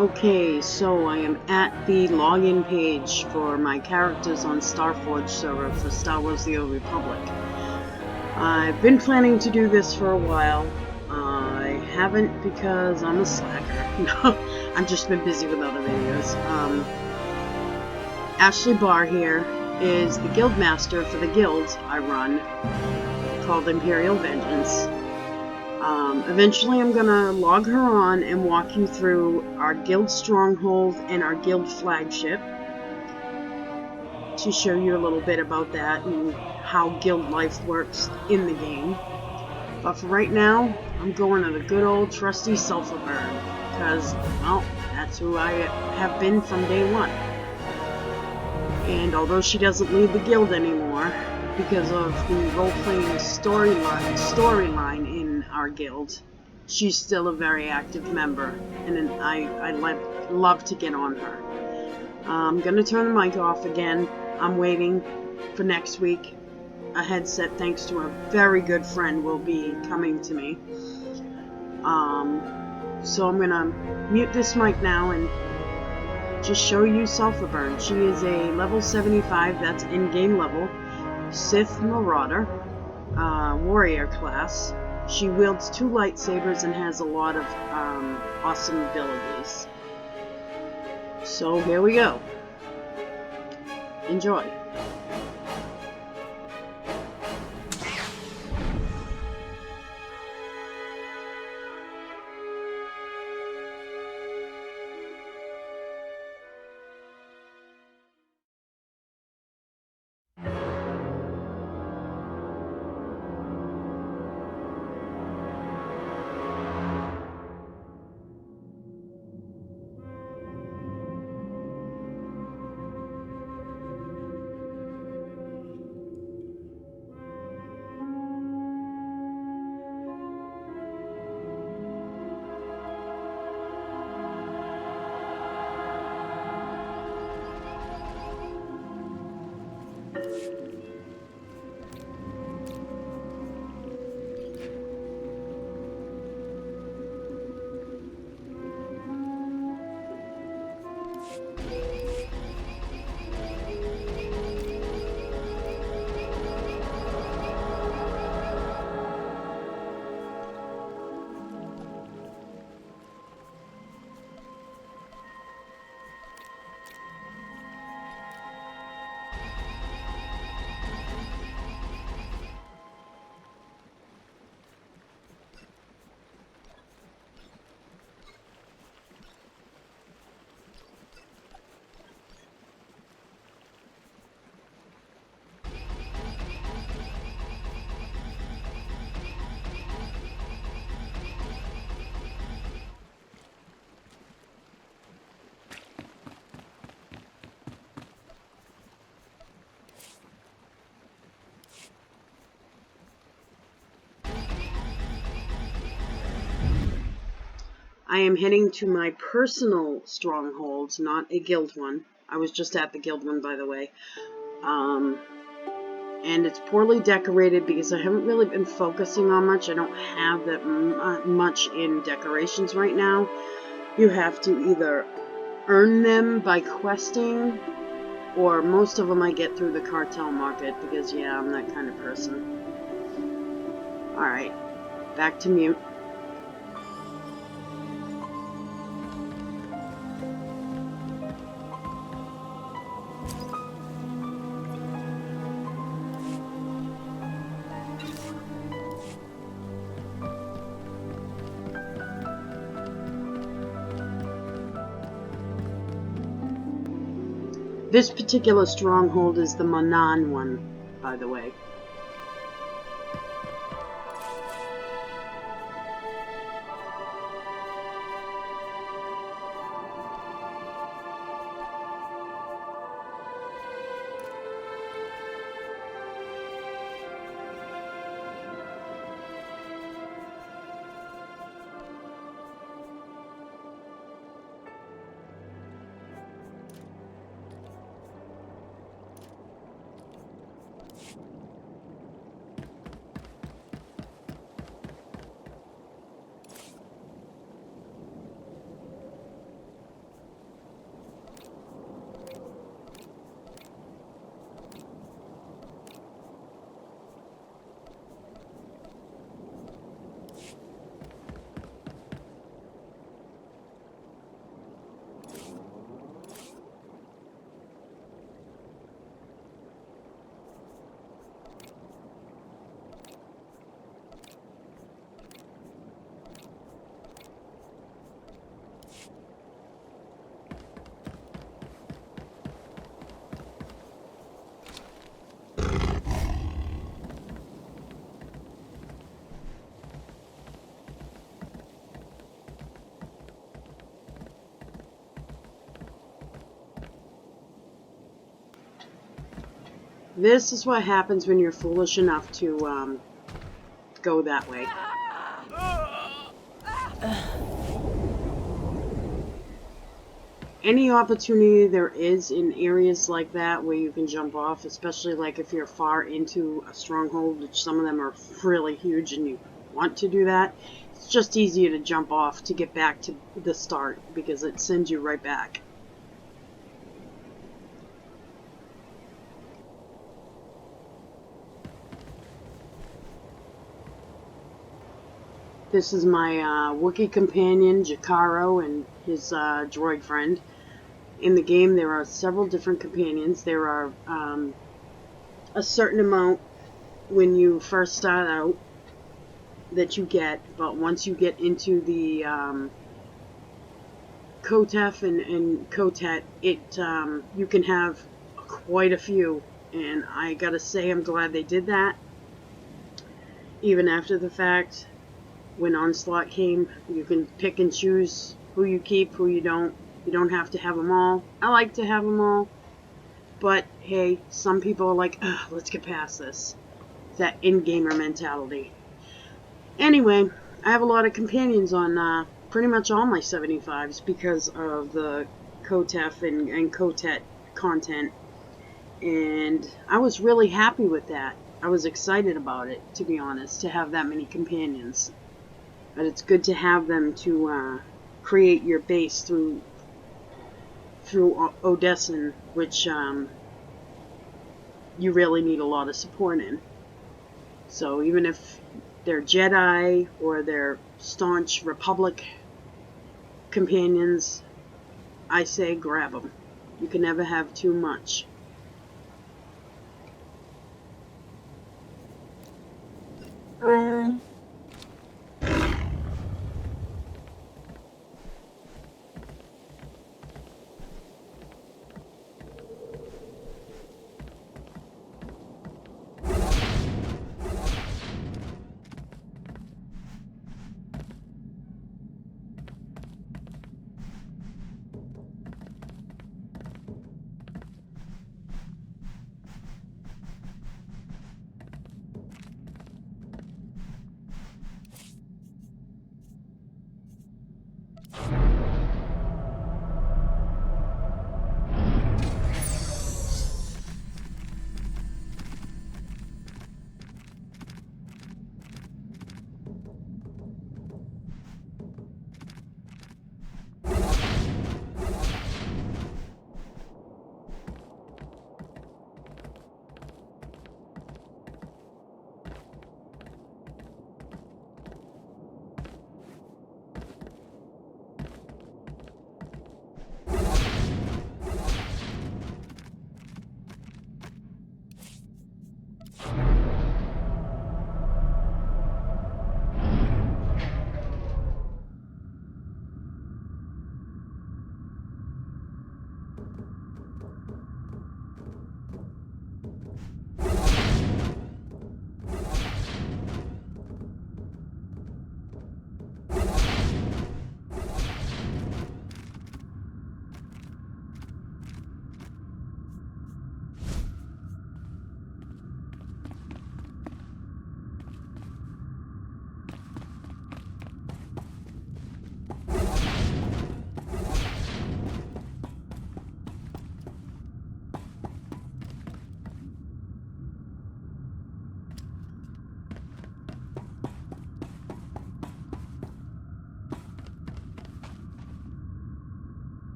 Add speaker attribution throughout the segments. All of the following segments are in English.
Speaker 1: Okay, so I am at the login page for my characters on Starforge server for Star Wars The Old Republic. I've been planning to do this for a while. I haven't because I'm a slacker. No, I've just been busy with other videos. Ashley Barr here is the guild master for the guild I run called Imperial Vengeance. Eventually I'm gonna log her on and walk you through our guild stronghold and our guild flagship to show you a little bit about that and how guild life works in the game. But for right now, I'm going to the good old trusty Sulfur Burn, because, well, that's who I have been from day one. And although she doesn't lead the guild anymore, because of the role-playing storyline in our guild, she's still a very active member, and I love to get on her. I'm gonna turn the mic off again. I'm waiting for next week. A headset, thanks to a very good friend, will be coming to me. So I'm gonna mute this mic now and just show you Sulfur Burn. She is a level 75, that's in-game level, Sith Marauder, warrior class. She wields 2 lightsabers and has a lot of awesome abilities. So here we go. Enjoy. I am heading to my personal stronghold, not a guild one. I was just at the guild one, by the way. And it's poorly decorated because I haven't really been focusing on much. I don't have that much in decorations right now. You have to either earn them by questing, or most of them I get through the cartel market because, yeah, I'm that kind of person. Alright, back to mute. This particular stronghold is the Manan one, by the way. This is what happens when you're foolish enough to go that way. Any opportunity there is in areas like that where you can jump off, especially like if you're far into a stronghold, which some of them are really huge and you want to do that, it's just easier to jump off to get back to the start because it sends you right back. This is my Wookiee companion, Jakaro, and his droid friend. In the game, there are several different companions. There are a certain amount when you first start out that you get, but once you get into the Kotef and Kotet, you can have quite a few, and I gotta say I'm glad they did that. Even after the fact, when Onslaught came, you can pick and choose who you keep, who you don't. You don't have to have them all. I like to have them all, but hey, some people are like, let's get past this. That in-gamer mentality. Anyway, I have a lot of companions on pretty much all my 75s because of the Kotef and Kotet content, and I was really happy with that. I was excited about it, to be honest, to have that many companions. But it's good to have them to create your base through Odessin, which you really need a lot of support in. So even if they're Jedi or they're staunch Republic companions, I say grab them. You can never have too much.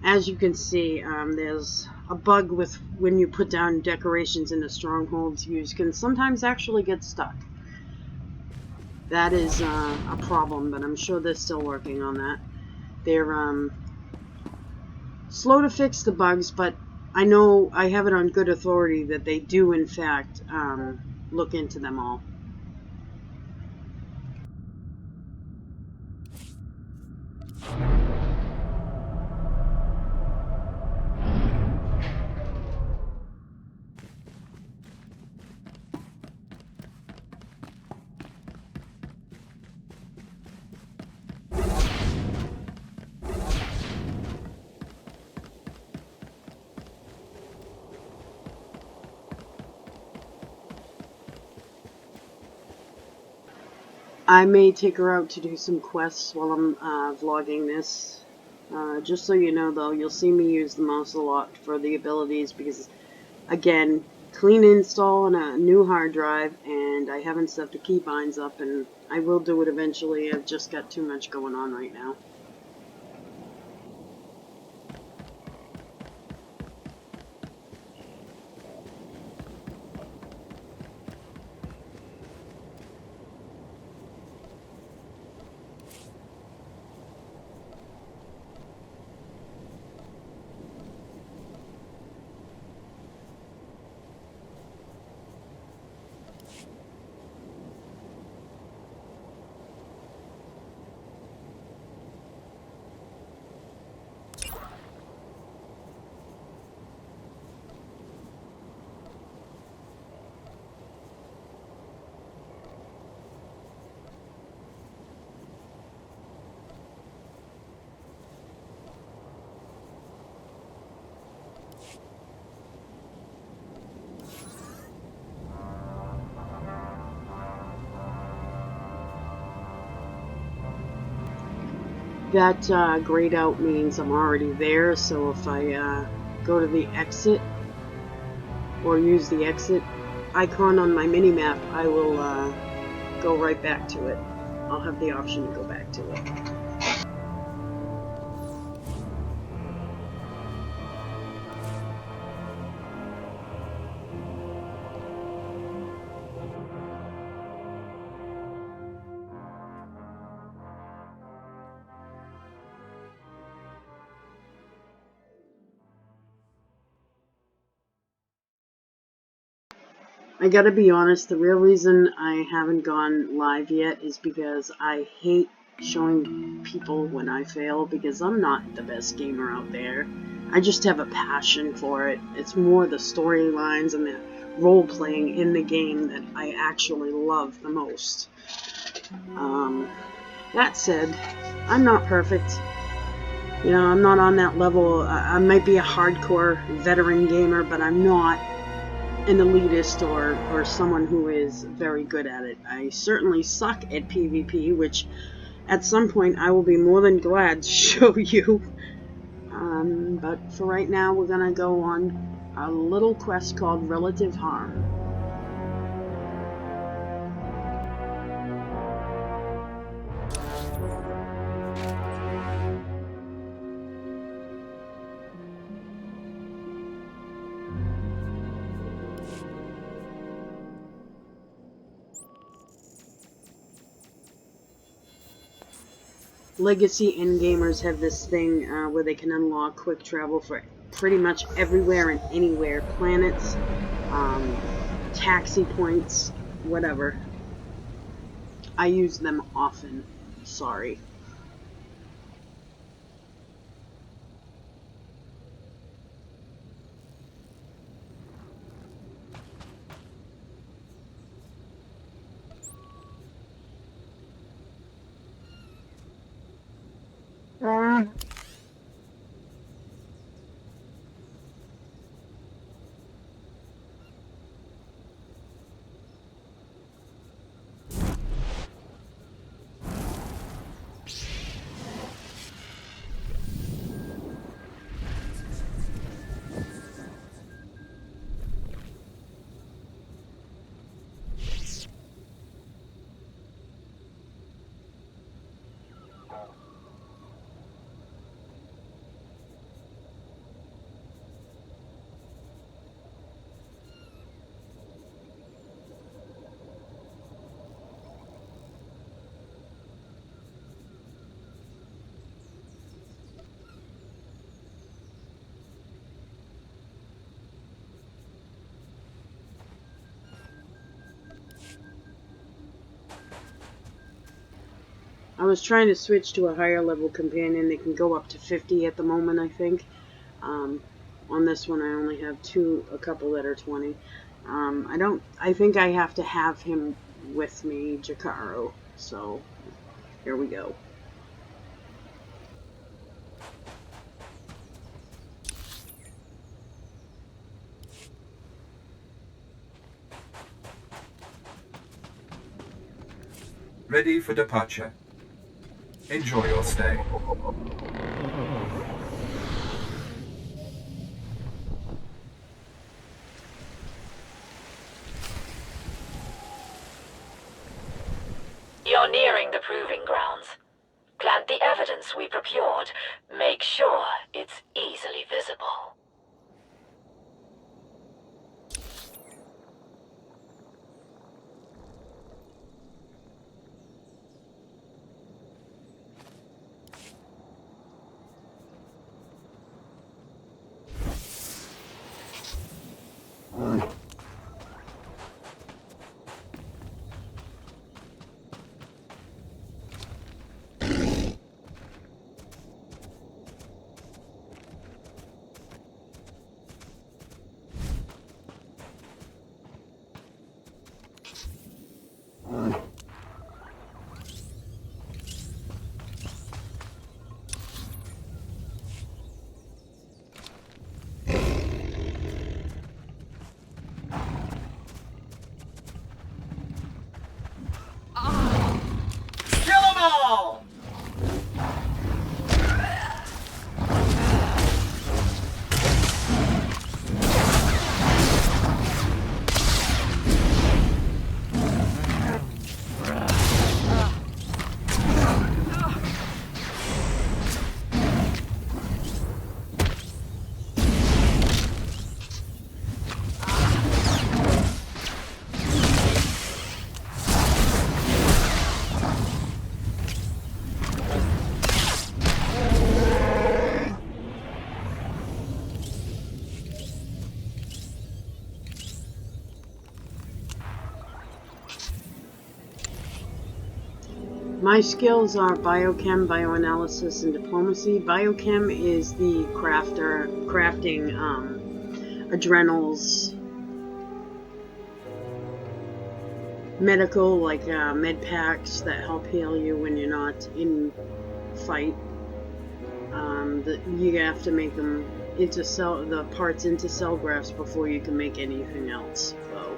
Speaker 1: As you can see, there's a bug with when you put down decorations in the strongholds. You can sometimes actually get stuck. That is a problem, but I'm sure they're still working on that. They're slow to fix the bugs, but I know I have it on good authority that they do, in fact, look into them all. I may take her out to do some quests while I'm vlogging this. Just so you know, though, you'll see me use the mouse a lot for the abilities because, again, clean install on a new hard drive, and I haven't set the keybinds up, and I will do it eventually. I've just got too much going on right now. That grayed out means I'm already there, so if I go to the exit or use the exit icon on my mini-map, I will go right back to it. I'll have the option to go back to it. I gotta be honest, the real reason I haven't gone live yet is because I hate showing people when I fail, because I'm not the best gamer out there. I just have a passion for it. It's more the storylines and the role-playing in the game that I actually love the most. That said, I'm not perfect. You know, I'm not on that level. I might be a hardcore veteran gamer, but I'm not an elitist or someone who is very good at it. I certainly suck at PvP, which at some point I will be more than glad to show you. But for right now, we're gonna go on a little quest called Relative Harm. Legacy endgamers have this thing where they can unlock quick travel for pretty much everywhere and anywhere. Planets, taxi points, whatever. I use them often. Sorry. I was trying to switch to a higher level companion. They can go up to 50 at the moment, I think. On this one, I only have a couple that are 20. I think I have to have him with me, Jakaro. So, here we go.
Speaker 2: Ready for departure. Enjoy your stay.
Speaker 3: You're nearing the proving grounds. Plant the evidence we procured. Make sure it's easily visible.
Speaker 1: My skills are biochem, bioanalysis, and diplomacy. Biochem is the crafting adrenals, medical, like med packs that help heal you when you're not in fight. You have to make them into the parts into cell grafts before you can make anything else. So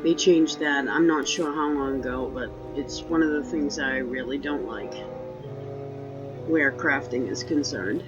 Speaker 1: they changed that. I'm not sure how long ago, but it's one of the things I really don't like where crafting is concerned.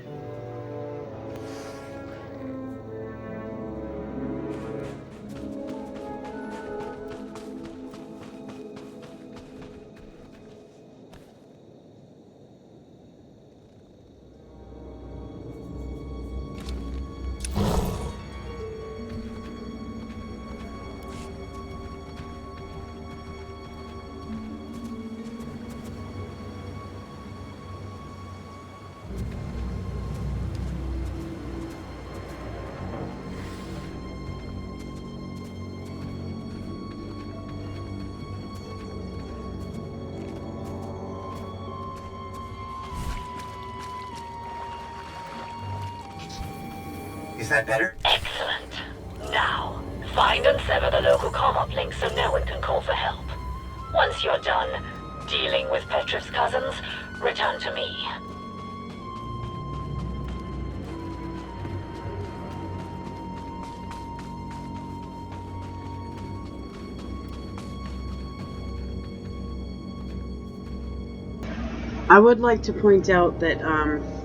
Speaker 4: Is that better?
Speaker 3: Excellent. Now, find and sever the local comm uplink so no one can call for help. Once you're done dealing with Petrev's cousins, return to me.
Speaker 1: I would like to point out that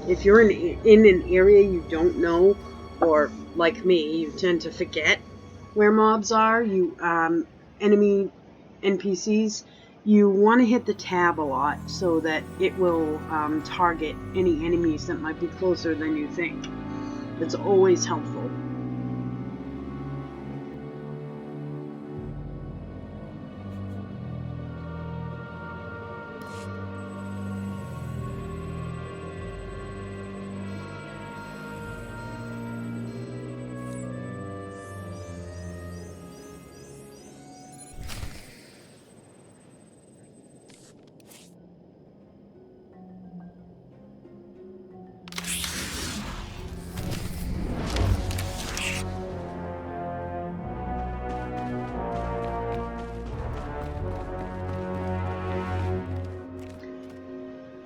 Speaker 1: if you're in an area you don't know, or like me, you tend to forget where mobs are, enemy NPCs, you want to hit the tab a lot so that it will target any enemies that might be closer than you think. It's always helpful.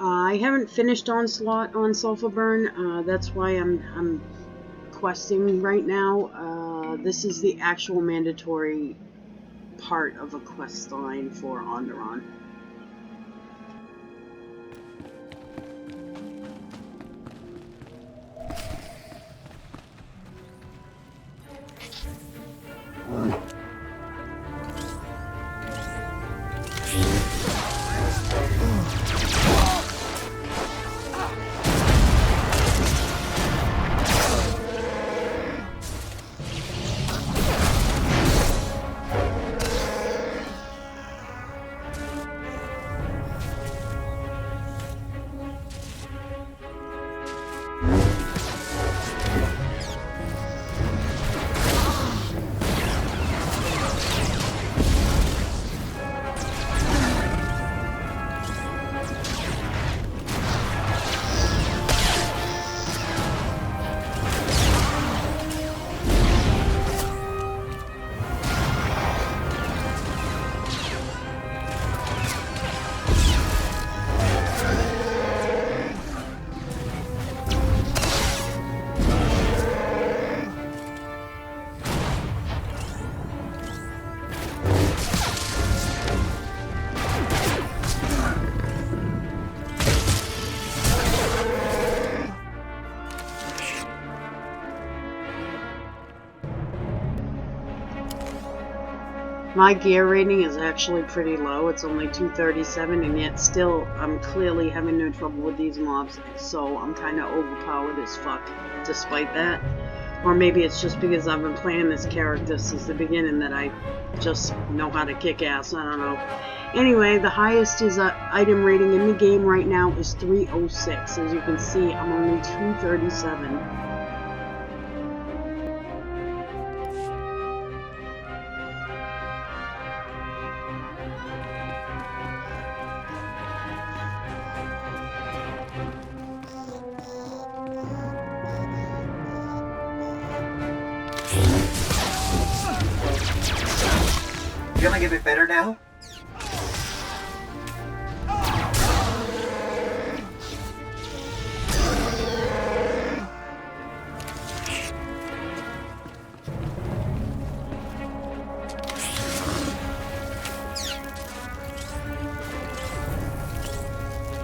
Speaker 1: I haven't finished Onslaught on Sulfur Burn. That's why I'm questing right now. This is the actual mandatory part of a quest line for Onderon. My gear rating is actually pretty low. It's only 237, and yet still I'm clearly having no trouble with these mobs, so I'm kind of overpowered as fuck despite that. Or maybe it's just because I've been playing this character since the beginning that I just know how to kick ass. I don't know. Anyway, the highest is item rating in the game right now is 306. As you can see, I'm only 237.
Speaker 4: Feeling a bit better now?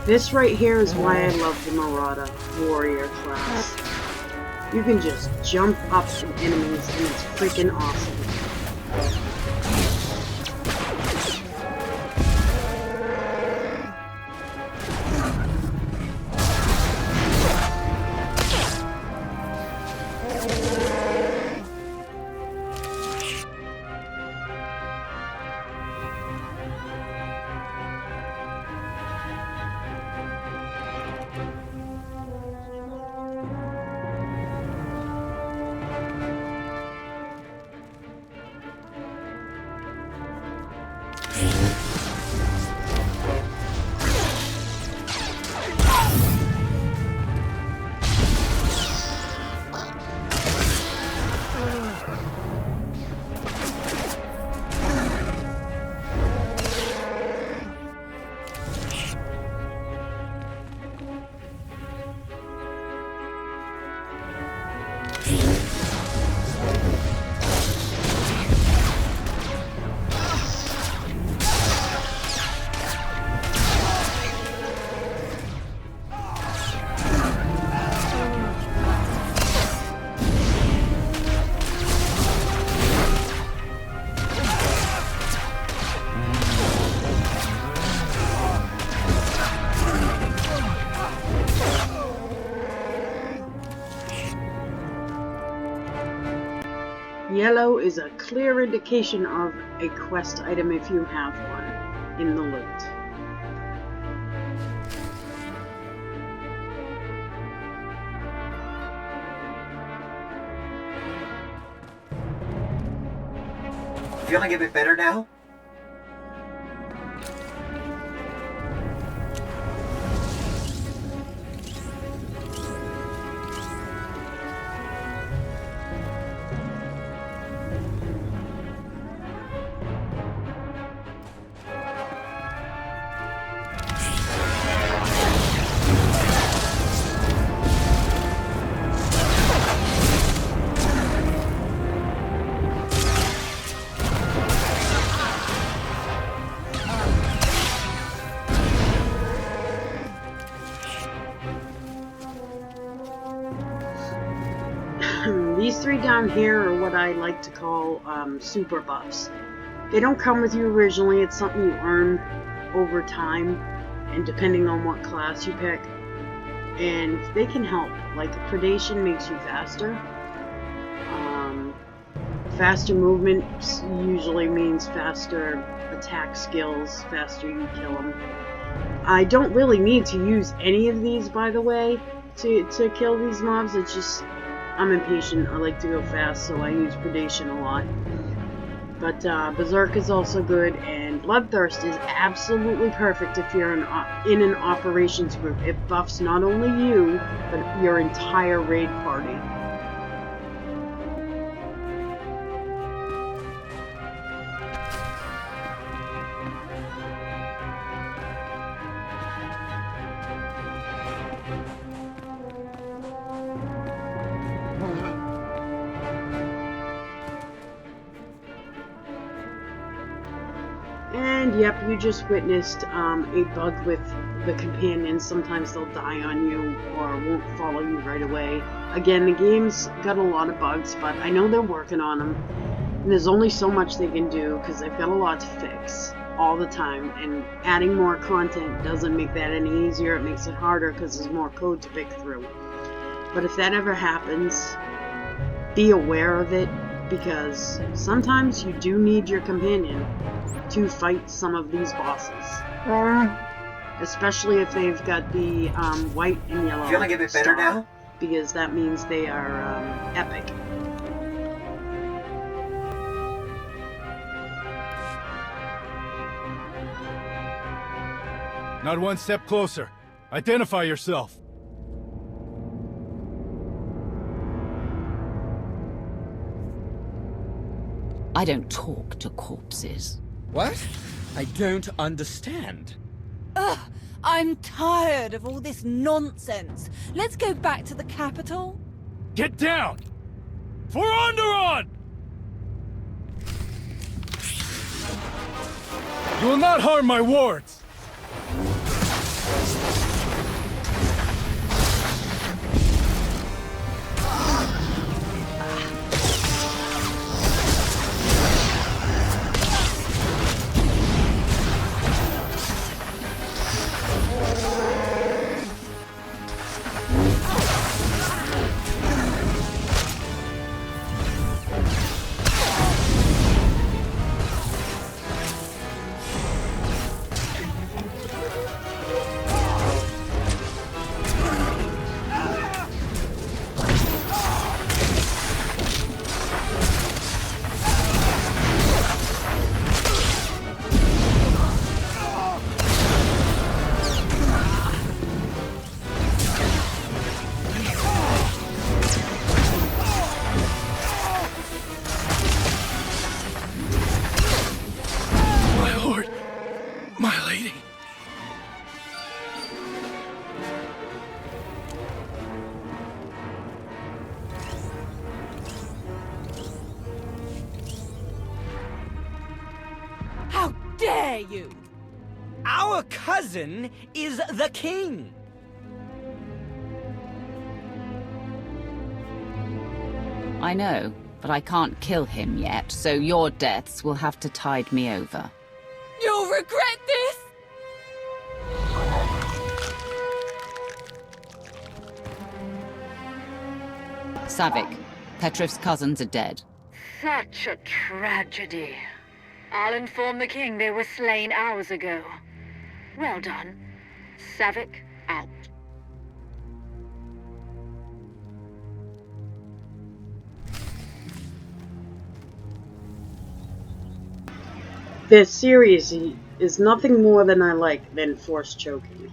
Speaker 1: This right here is why I love the Marauder Warrior class. You can just jump up to enemies and it's freaking awesome. Yellow is a clear indication of a quest item if you have one in the loot.
Speaker 4: Feeling a bit better now?
Speaker 1: These three down here are what I like to call super buffs. They don't come with you originally, it's something you earn over time, and depending on what class you pick. And they can help. Like, predation makes you faster. Faster movement usually means faster attack skills, faster you kill them. I don't really need to use any of these, by the way, to kill these mobs. It's just, I'm impatient. I like to go fast, so I use predation a lot. But Berserk is also good, and Bloodthirst is absolutely perfect if you're in an operations group. It buffs not only you, but your entire raid party. And yep, you just witnessed a bug with the companions. Sometimes they'll die on you or won't follow you right away. Again, the game's got a lot of bugs, but I know they're working on them. And there's only so much they can do because they've got a lot to fix all the time, and adding more content doesn't make that any easier. It makes it harder because there's more code to pick through. But if that ever happens, be aware of it, because sometimes you do need your companion to fight some of these bosses. Especially if they've got the white and yellow
Speaker 4: Feeling a bit better
Speaker 1: star,
Speaker 4: now?
Speaker 1: because that means they are epic.
Speaker 5: Not one step closer. Identify yourself.
Speaker 6: I don't talk to corpses.
Speaker 7: What? I don't understand.
Speaker 8: Ugh! I'm tired of all this nonsense. Let's go back to the capital.
Speaker 5: Get down! For Onderon! You will not harm my wards!
Speaker 8: How dare you!
Speaker 7: Our cousin is the king.
Speaker 6: I know, but I can't kill him yet, so your deaths will have to tide me over.
Speaker 8: You'll regret this!
Speaker 6: Savik, Petrov's cousins are dead.
Speaker 3: Such a tragedy. I'll inform the king they were slain hours ago. Well done. Savik out.
Speaker 1: This series is nothing more than I like than force choking.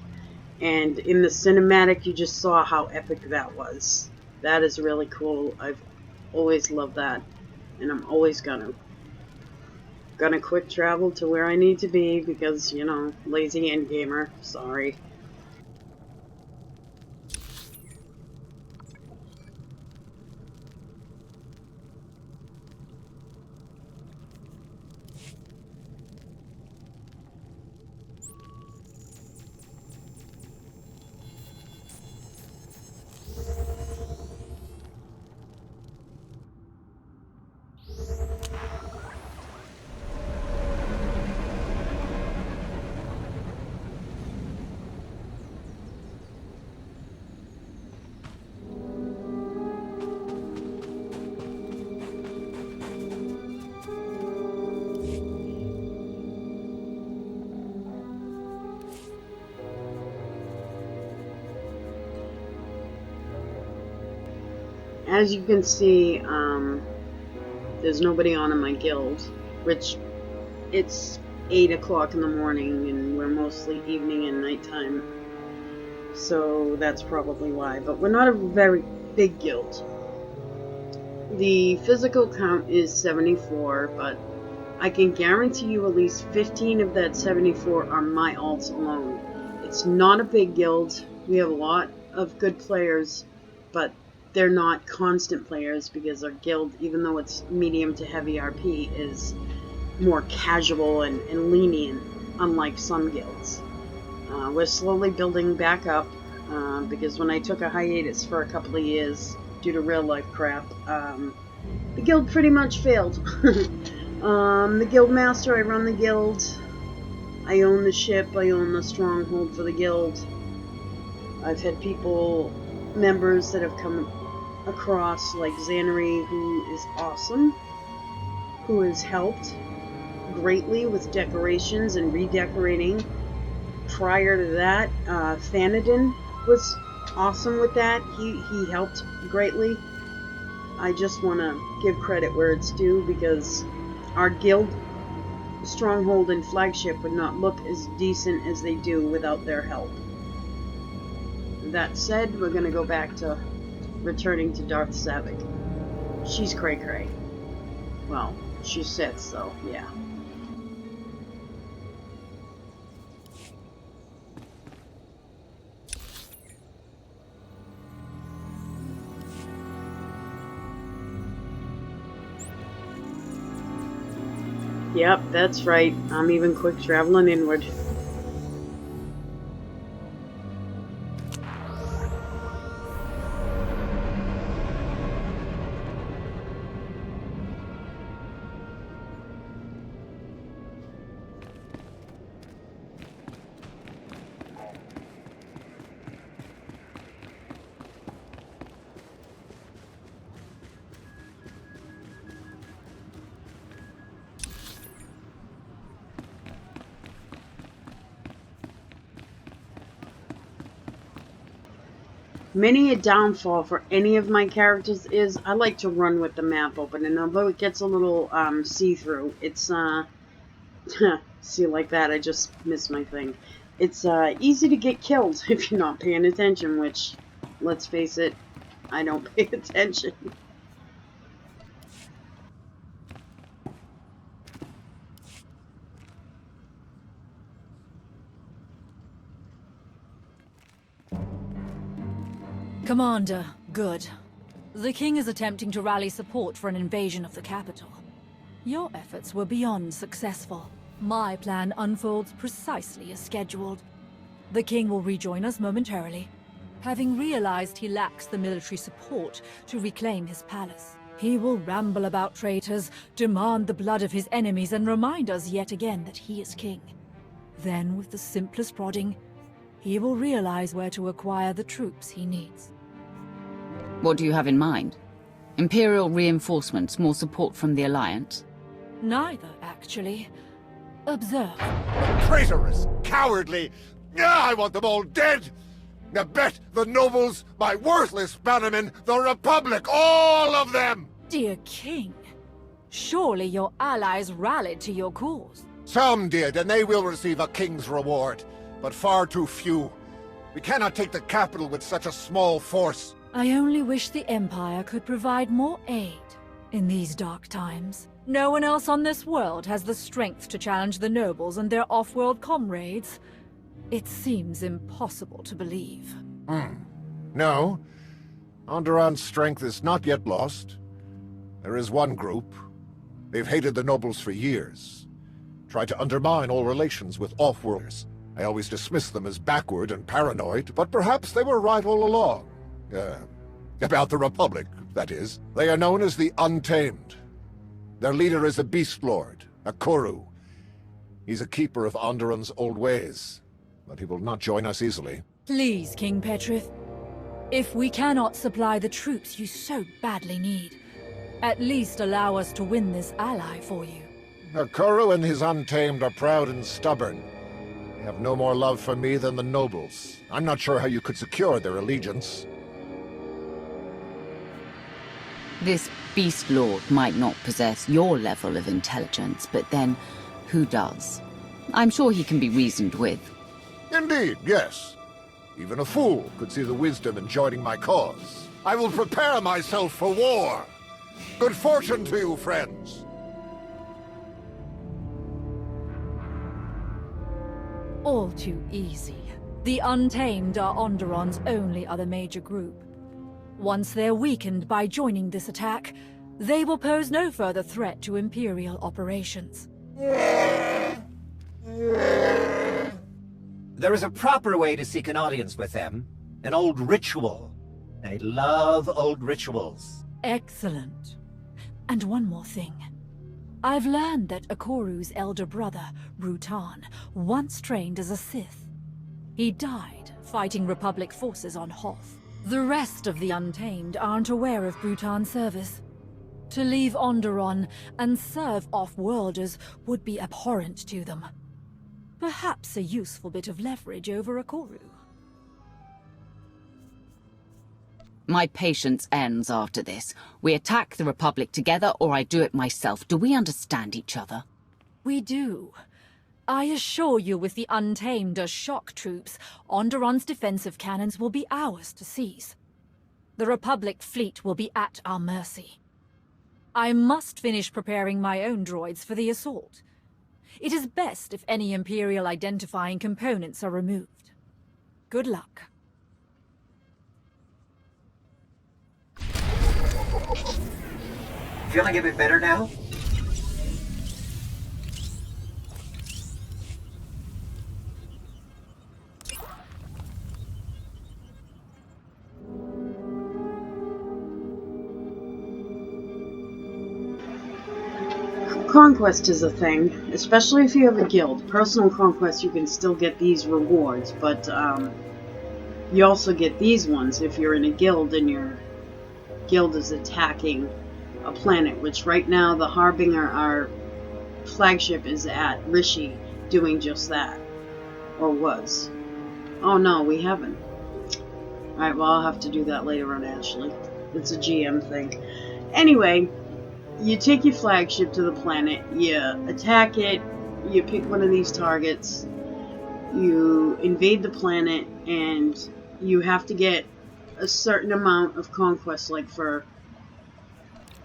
Speaker 1: And in the cinematic, you just saw how epic that was. That is really cool. I've always loved that. And I'm always gonna quick travel to where I need to be because, you know, lazy endgamer. Sorry. As you can see, there's nobody on in my guild, which it's 8 o'clock in the morning and we're mostly evening and nighttime, so that's probably why. But we're not a very big guild. The physical count is 74, but I can guarantee you at least 15 of that 74 are my alts alone. It's not a big guild. We have a lot of good players, but they're not constant players because our guild, even though it's medium to heavy RP, is more casual and lenient, unlike some guilds. We're slowly building back up because when I took a hiatus for a couple of years due to real life crap, the guild pretty much failed. The guild master, I run the guild. I own the ship, I own the stronghold for the guild. I've had members that have come across, like Xanary, who is awesome, who has helped greatly with decorations and redecorating. Prior to that, Thanadin was awesome with that. He helped greatly. I just want to give credit where it's due, because our guild stronghold and flagship would not look as decent as they do without their help. That said, we're going to go back to returning to Darth Savik. She's cray-cray. Well, she sits, though, yeah. Yep, that's right. I'm even quick traveling inward. Many a downfall for any of my characters is I like to run with the map open, and although it gets a little see-through, it's see, like that, I just missed my thing. It's easy to get killed if you're not paying attention, which, let's face it, I don't pay attention.
Speaker 8: Commander, good. The king is attempting to rally support for an invasion of the capital. Your efforts were beyond successful. My plan unfolds precisely as scheduled. The king will rejoin us momentarily. Having realized he lacks the military support to reclaim his palace, he will ramble about traitors, demand the blood of his enemies, and remind us yet again that he is king. Then, with the simplest prodding, he will realize where to acquire the troops he needs.
Speaker 6: What do you have in mind? Imperial reinforcements, more support from the Alliance?
Speaker 8: Neither, actually. Observe.
Speaker 9: Traitorous! Cowardly! I want them all dead! Now bet the nobles, my worthless bannermen, the Republic, all of them!
Speaker 8: Dear king, surely your allies rallied to your cause.
Speaker 9: Some did, and they will receive a king's reward, but far too few. We cannot take the capital with such a small force.
Speaker 8: I only wish the Empire could provide more aid in these dark times. No one else on this world has the strength to challenge the nobles and their off-world comrades. It seems impossible to believe.
Speaker 9: No. Onderon's strength is not yet lost. There is one group. They've hated the nobles for years. Tried to undermine all relations with off-worlders. I always dismissed them as backward and paranoid, but perhaps they were right all along. About the Republic, that is. They are known as the Untamed. Their leader is a Beast Lord, a Kuru. He's a keeper of Onderon's old ways, but he will not join us easily.
Speaker 8: Please, King Petrith. If we cannot supply the troops you so badly need, at least allow us to win this ally for you.
Speaker 9: A Kuru and his Untamed are proud and stubborn. They have no more love for me than the nobles. I'm not sure how you could secure their allegiance.
Speaker 6: This Beast Lord might not possess your level of intelligence, but then, who does? I'm sure he can be reasoned with.
Speaker 9: Indeed, yes. Even a fool could see the wisdom in joining my cause. I will prepare myself for war. Good fortune to you, friends.
Speaker 8: All too easy. The Untamed are Onderon's only other major group. Once they're weakened by joining this attack, they will pose no further threat to Imperial operations.
Speaker 4: There is a proper way to seek an audience with them. An old ritual. They love old rituals.
Speaker 8: Excellent. And one more thing. I've learned that Ikoru's elder brother, Brutan, once trained as a Sith. He died fighting Republic forces on Hoth. The rest of the Untamed aren't aware of Brutan's service. To leave Onderon and serve off-worlders would be abhorrent to them. Perhaps a useful bit of leverage over Ikoru.
Speaker 6: My patience ends after this. We attack the Republic together, or I do it myself. Do we understand each other?
Speaker 8: We do. I assure you, with the Untamed as shock troops, Onderon's defensive cannons will be ours to seize. The Republic fleet will be at our mercy. I must finish preparing my own droids for the assault. It is best if any Imperial identifying components are removed. Good luck.
Speaker 4: Feeling a bit better now?
Speaker 1: Conquest is a thing, especially if you have a guild. Personal conquest, you can still get these rewards, but you also get these ones if you're in a guild and your guild is attacking a planet, which right now the Harbinger, our flagship, is at Rishi doing just that. Or was. Oh no, we haven't. Alright, well I'll have to do that later on, actually. It's a GM thing. Anyway, you take your flagship to the planet, you attack it, you pick one of these targets, you invade the planet, and you have to get a certain amount of conquest, like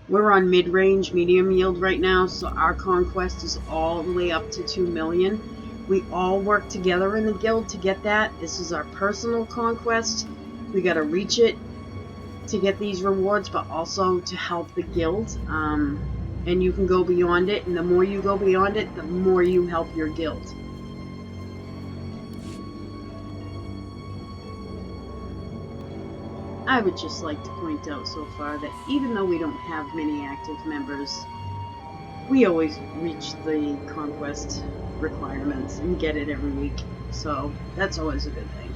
Speaker 1: we're on mid-range, medium yield right now, so our conquest is all the way up to 2 million. We all work together in the guild to get that. This is our personal conquest. We gotta reach it to get these rewards, but also to help the guild. And you can go beyond it, and the more you go beyond it, the more you help your guild. I would just like to point out so far that even though we don't have many active members, we always reach the conquest requirements and get it every week. So that's always a good thing.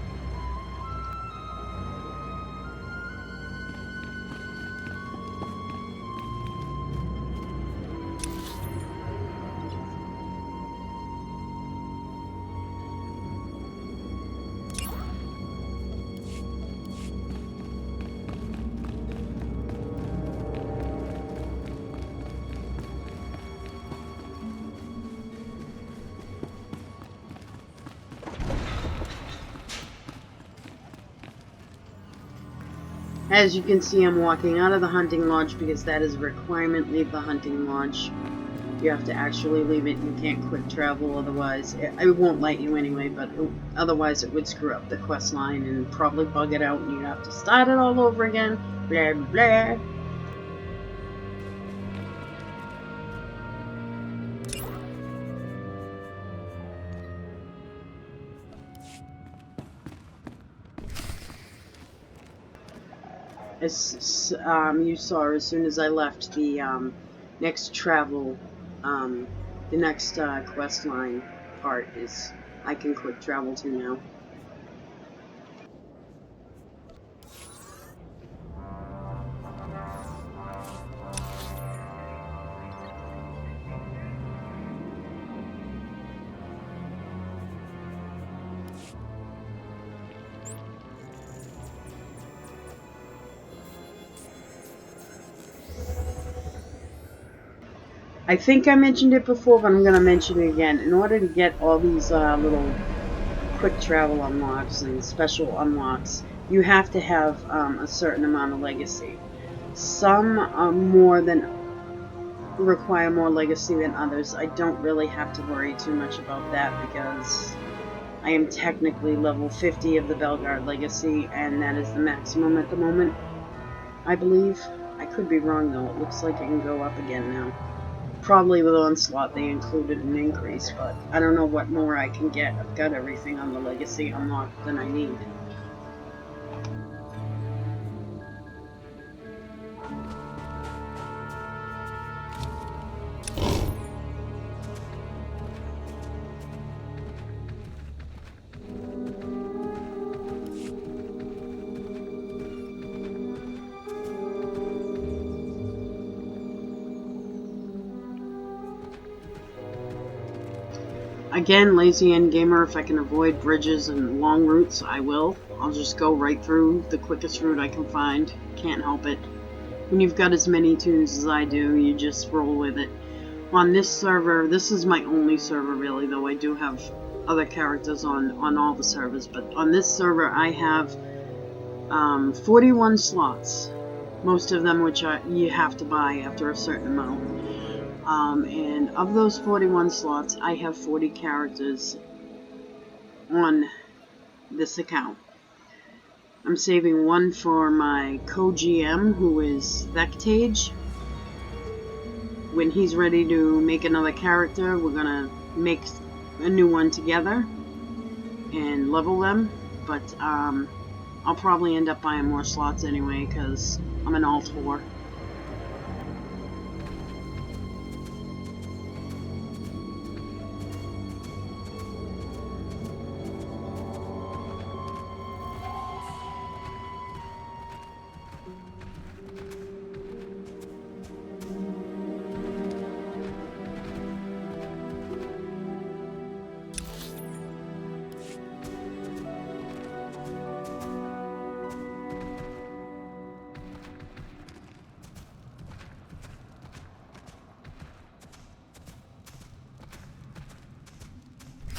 Speaker 1: As you can see, I'm walking out of the hunting lodge because that is a requirement. Leave the hunting lodge. You have to actually leave it. You can't quick travel otherwise. It won't let you anyway, but otherwise it would screw up the quest line and probably bug it out and you'd have to start it all over again. Blah, blah. As you saw, as soon as I left, the next travel, the next quest line part is I can quick travel to now. I think I mentioned it before, but I'm going to mention it again. In order to get all these little quick travel unlocks and special unlocks, you have to have a certain amount of legacy. Some are require more legacy than others. I don't really have to worry too much about that because I am technically level 50 of the Belgard legacy, and that is the maximum at the moment, I believe. I could be wrong though. It looks like it can go up again now. Probably with Onslaught they included an increase, but I don't know what more I can get. I've got everything on the legacy unlocked than I need. Again, lazy end gamer, if I can avoid bridges and long routes, I will. I'll just go right through the quickest route I can find. Can't help it. When you've got as many tunes as I do, you just roll with it. On this server, this is my only server really, though I do have other characters on all the servers, but on this server I have 41 slots. Most of them which you have to buy after a certain amount. And of those 41 slots, I have 40 characters on this account. I'm saving one for my co-GM, who is Thectage. When he's ready to make another character, we're gonna make a new one together and level them. But I'll probably end up buying more slots anyway, because I'm an Alt 4.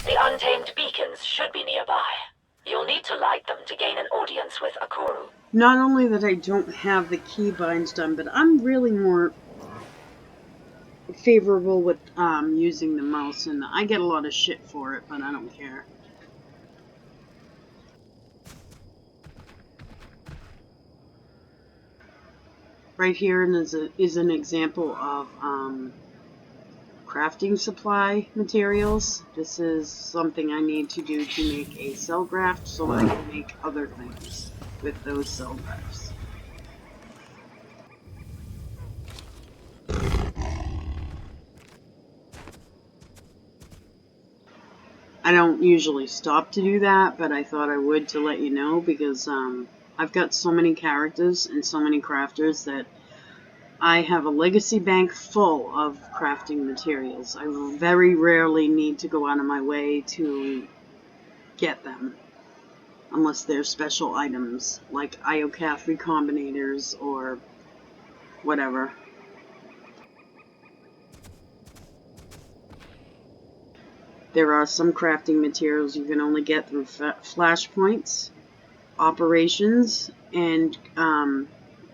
Speaker 3: The untamed beacons should be nearby. You'll need to light them to gain an audience with Akuru.
Speaker 1: Not only that I don't have the keybinds done, but I'm really more favorable with using the mouse, and I get a lot of shit for it, but I don't care. Right here is an example of crafting supply materials. This is something I need to do to make a cell graft so I can make other things with those cell grafts. I don't usually stop to do that, but I thought I would to let you know, because I've got so many characters and so many crafters that I have a legacy bank full of crafting materials. I very rarely need to go out of my way to get them, unless they're special items, like Iocath recombinators or whatever. There are some crafting materials you can only get through flashpoints, operations, and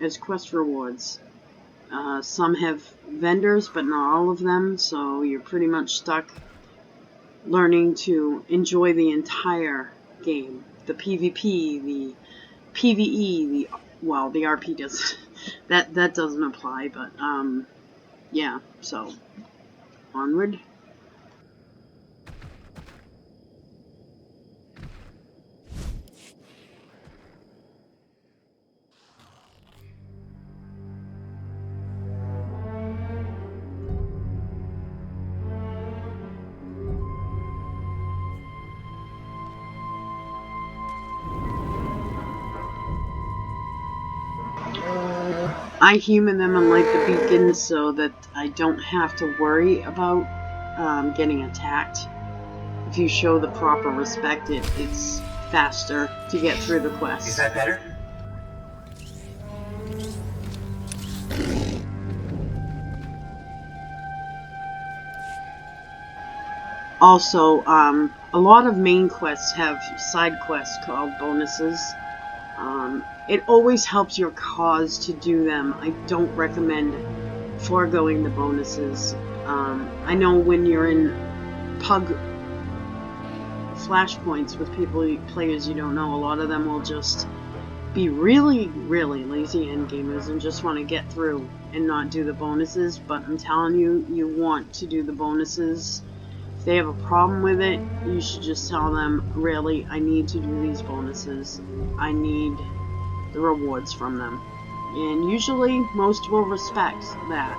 Speaker 1: as quest rewards. Some have vendors, but not all of them, so you're pretty much stuck learning to enjoy the entire game. The PvP, the PvE, well, the RP doesn't, that doesn't apply, but, yeah, so, onward. I human them and light the beacons so that I don't have to worry about getting attacked. If you show the proper respect, it's faster to get through the quest.
Speaker 4: Is that better?
Speaker 1: Also, a lot of main quests have side quests called bonuses. It always helps your cause to do them. I don't recommend foregoing the bonuses. I know when you're in pug flashpoints with players you don't know, a lot of them will just be really, really lazy endgamers and just want to get through and not do the bonuses. But I'm telling you, you want to do the bonuses. If they have a problem with it, you should just tell them, really, I need to do these bonuses. I need the rewards from them. And usually, most will respect that.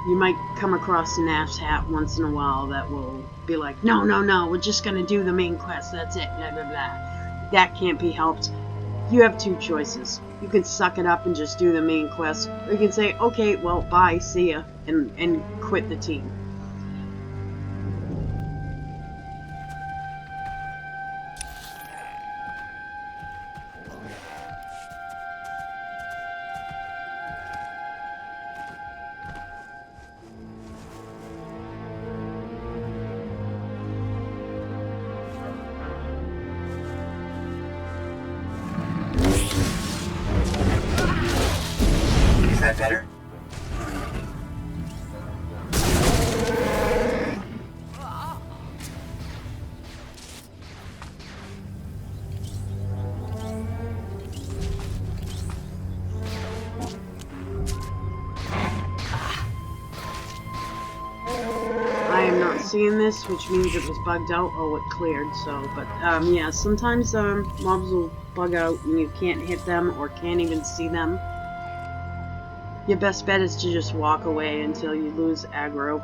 Speaker 1: You might come across an asshat once in a while that will be like, no, no, no, we're just going to do the main quest, that's it, blah, blah, blah. That can't be helped. You have two choices. You can suck it up and just do the main quest, or you can say, okay, well, bye, see ya, and quit the team.
Speaker 2: better?
Speaker 1: I am not seeing this, which means it was bugged out. Oh, it cleared, so, but, yeah, sometimes, mobs will bug out and you can't hit them or can't even see them. Your best bet is to just walk away until you lose aggro.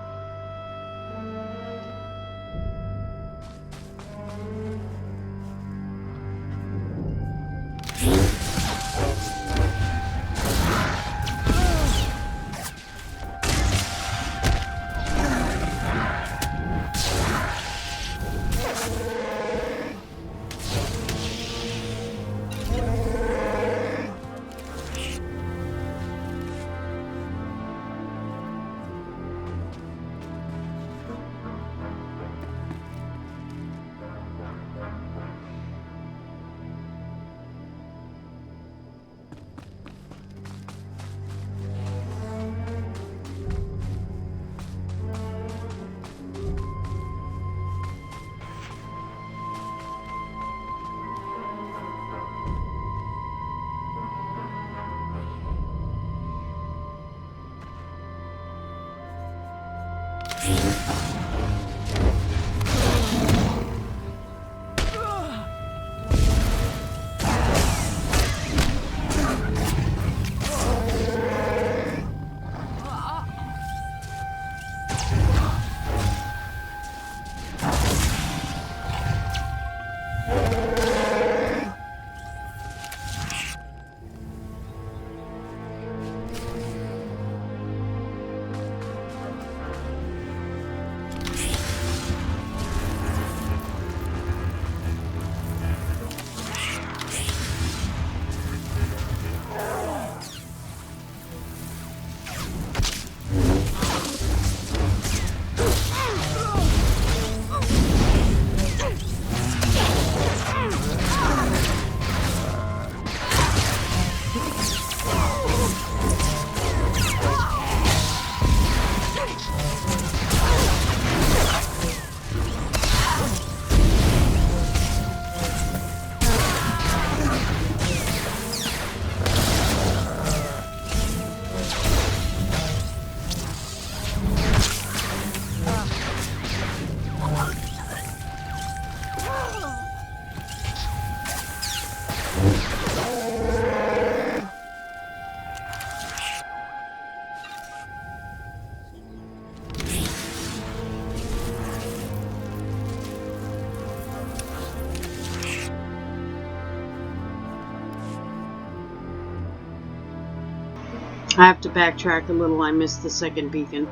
Speaker 1: I have to backtrack a little. I missed the second beacon.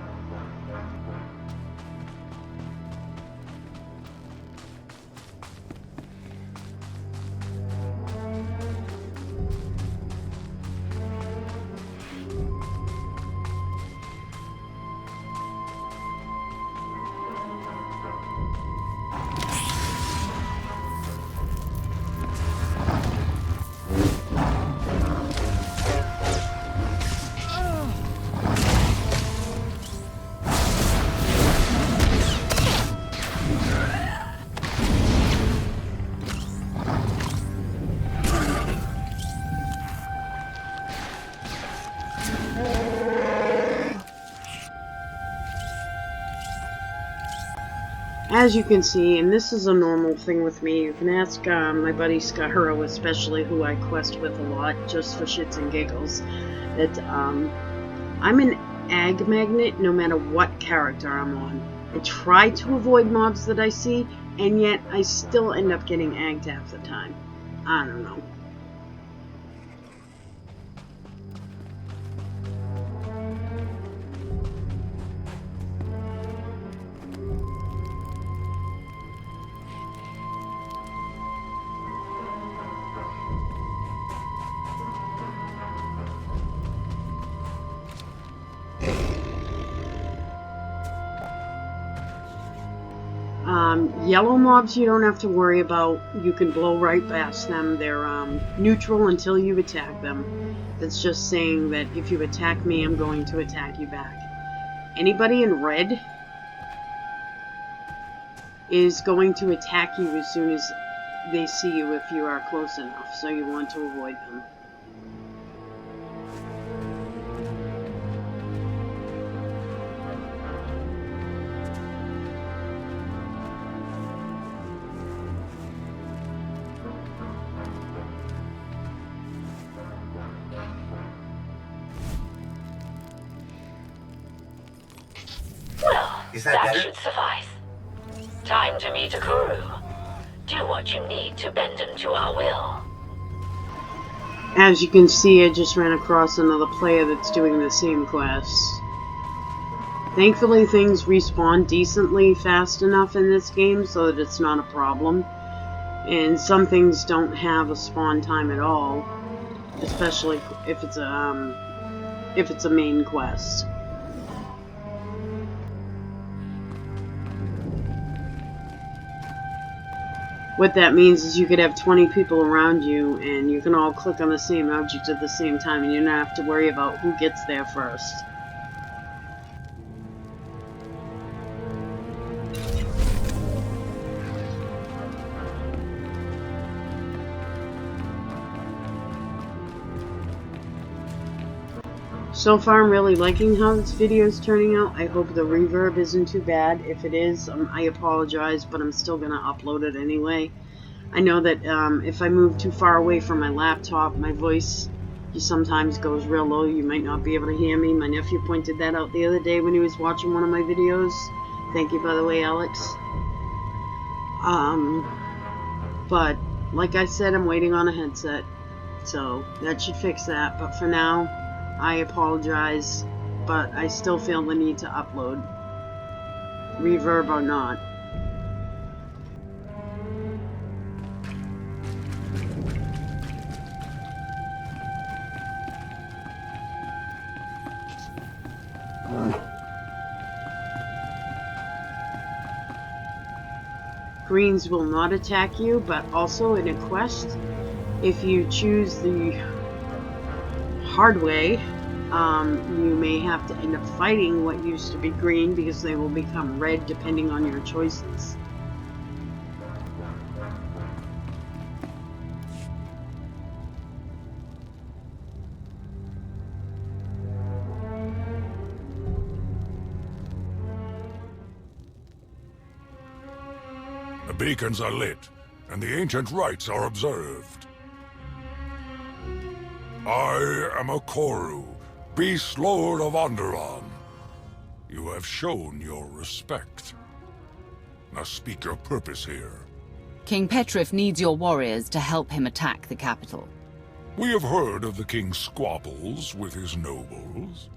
Speaker 1: As you can see, and this is a normal thing with me, you can ask my buddy Skahuro especially, who I quest with a lot, just for shits and giggles, that I'm an ag magnet no matter what character I'm on. I try to avoid mobs that I see, and yet I still end up getting agged half the time. I don't know. Yellow mobs you don't have to worry about. You can blow right past them. They're neutral until you attack them. That's just saying that if you attack me, I'm going to attack you back. Anybody in red is going to attack you as soon as they see you if you are close enough, so you want to avoid them.
Speaker 3: Well,
Speaker 4: Is that better?
Speaker 3: should suffice. Time to meet Akuru. Do what you need to bend him to our will.
Speaker 1: As you can see, I just ran across another player that's doing the same quest. Thankfully, things respawn decently fast enough in this game so that it's not a problem. And some things don't have a spawn time at all, especially if it's a main quest. What that means is you could have 20 people around you and you can all click on the same object at the same time and you don't have to worry about who gets there first. So far, I'm really liking how this video is turning out. I hope the reverb isn't too bad. If it is, I apologize, but I'm still going to upload it anyway. I know that if I move too far away from my laptop, my voice sometimes goes real low. You might not be able to hear me. My nephew pointed that out the other day when he was watching one of my videos. Thank you, by the way, Alex. But, like I said, I'm waiting on a headset. So, that should fix that. But for now, I apologize, but I still feel the need to upload, reverb or not. Greens will not attack you, but also in a quest, if you choose the hard way, you may have to end up fighting what used to be green because they will become red depending on your choices.
Speaker 10: The beacons are lit, and the ancient rites are observed. I am Akuru, Beast Lord of Onderon. You have shown your respect. Now speak your purpose here.
Speaker 6: King Petrif needs your warriors to help him attack the capital.
Speaker 10: We have heard of the king's squabbles with his nobles.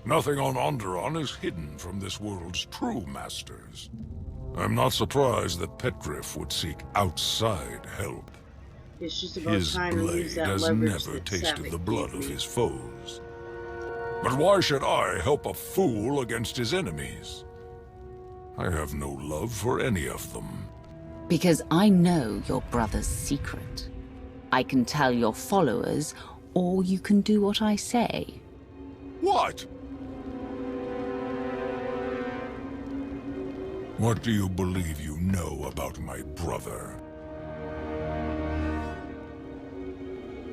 Speaker 10: Nothing on Onderon is hidden from this world's true masters. I'm not surprised that Petrif would seek outside help.
Speaker 1: It's just about
Speaker 10: His
Speaker 1: time to use
Speaker 10: blade
Speaker 1: that
Speaker 10: has
Speaker 1: leverage
Speaker 10: never
Speaker 1: that
Speaker 10: tasted
Speaker 1: Savik
Speaker 10: the blood
Speaker 1: gave
Speaker 10: of
Speaker 1: me.
Speaker 10: his foes. But why should I help a fool against his enemies? I have no love for any of them.
Speaker 6: Because I know your brother's secret. I can tell your followers, or you can do what I say.
Speaker 10: What? What do you believe you know about my brother?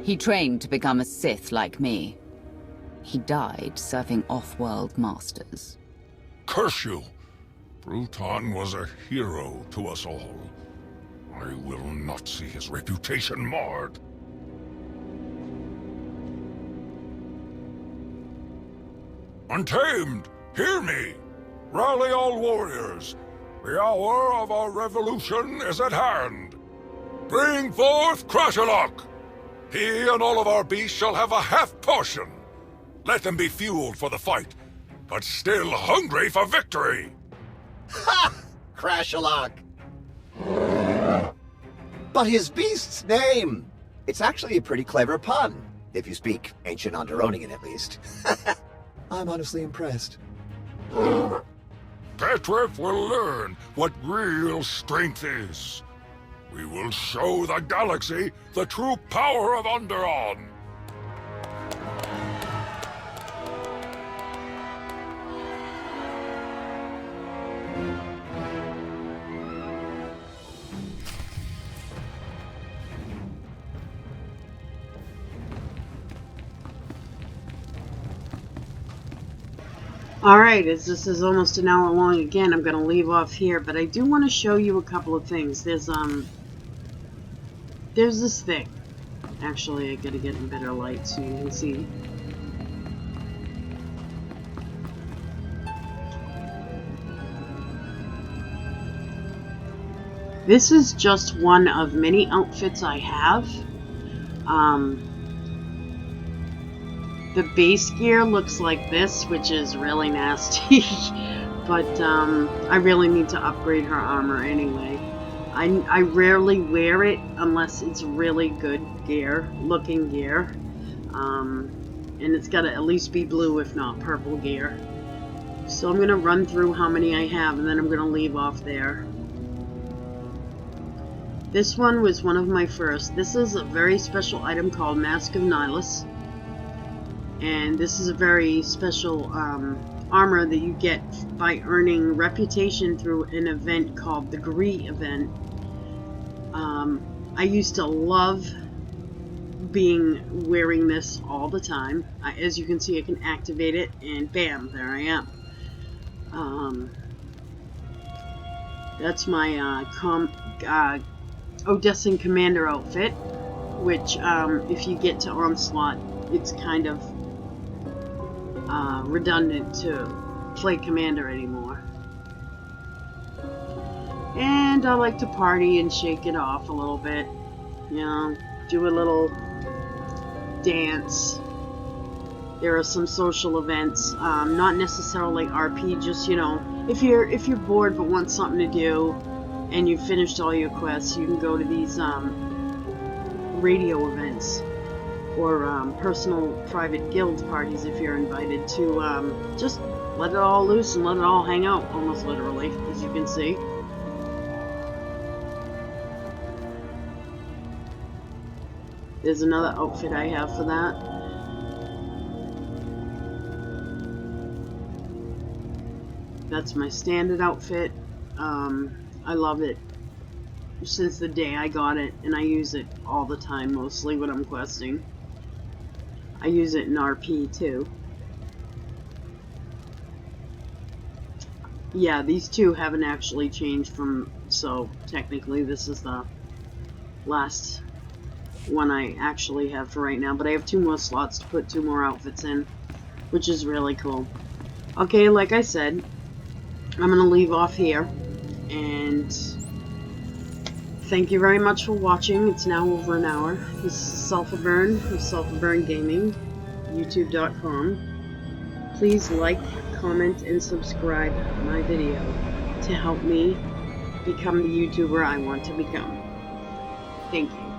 Speaker 6: He trained to become a Sith like me. He died serving off-world masters.
Speaker 10: Curse you! Bruton was a hero to us all. I will not see his reputation marred. Untamed, hear me! Rally all warriors! The hour of our revolution is at hand! Bring forth Crashalok! He and all of our beasts shall have a half portion! Let them be fueled for the fight, but still hungry for victory!
Speaker 4: Ha! Crashalok! But his beast's name! It's actually a pretty clever pun, if you speak ancient Onderonian at least. I'm honestly impressed.
Speaker 10: Petrif will learn what real strength is. We will show the galaxy the true power of Onderon.
Speaker 1: Alright, as this is almost an hour long again, I'm going to leave off here, but I do want to show you a couple of things. There's this thing. Actually, I gotta get in better light so you can see. This is just one of many outfits I have. The base gear looks like this, which is really nasty. But I really need to upgrade her armor anyway. I rarely wear it unless it's really good gear, looking gear. And it's got to at least be blue, if not purple gear. So I'm going to run through how many I have, and then I'm going to leave off there. This one was one of my first. This is a very special item called Mask of Nihilus. And this is a very special armor that you get by earning reputation through an event called the Gree event. I used to love wearing this all the time. As you can see, I can activate it, and bam, there I am. That's my Odessan Commander outfit, which if you get to Onslaught, it's kind of redundant to play Commander anymore. And I like to party and shake it off a little bit. You know, do a little dance. There are some social events, not necessarily RP, just, you know, if you're bored but want something to do and you've finished all your quests, you can go to these radio events or personal private guild parties if you're invited to just let it all loose and let it all hang out, almost literally, as you can see. There's another outfit I have for that. That's my standard outfit. I love it since the day I got it, and I use it all the time, mostly when I'm questing. I use it in RP too. Yeah, these two haven't actually changed from, so technically this is the last one I actually have for right now, but I have 2 more slots to put 2 more outfits in, which is really cool. Okay, like I said, I'm gonna leave off here, and thank you very much for watching. It's now over an hour. This is Sulfurburn of Sulfurburn Gaming, youtube.com. Please like, comment, and subscribe my video to help me become the YouTuber I want to become. Thank you.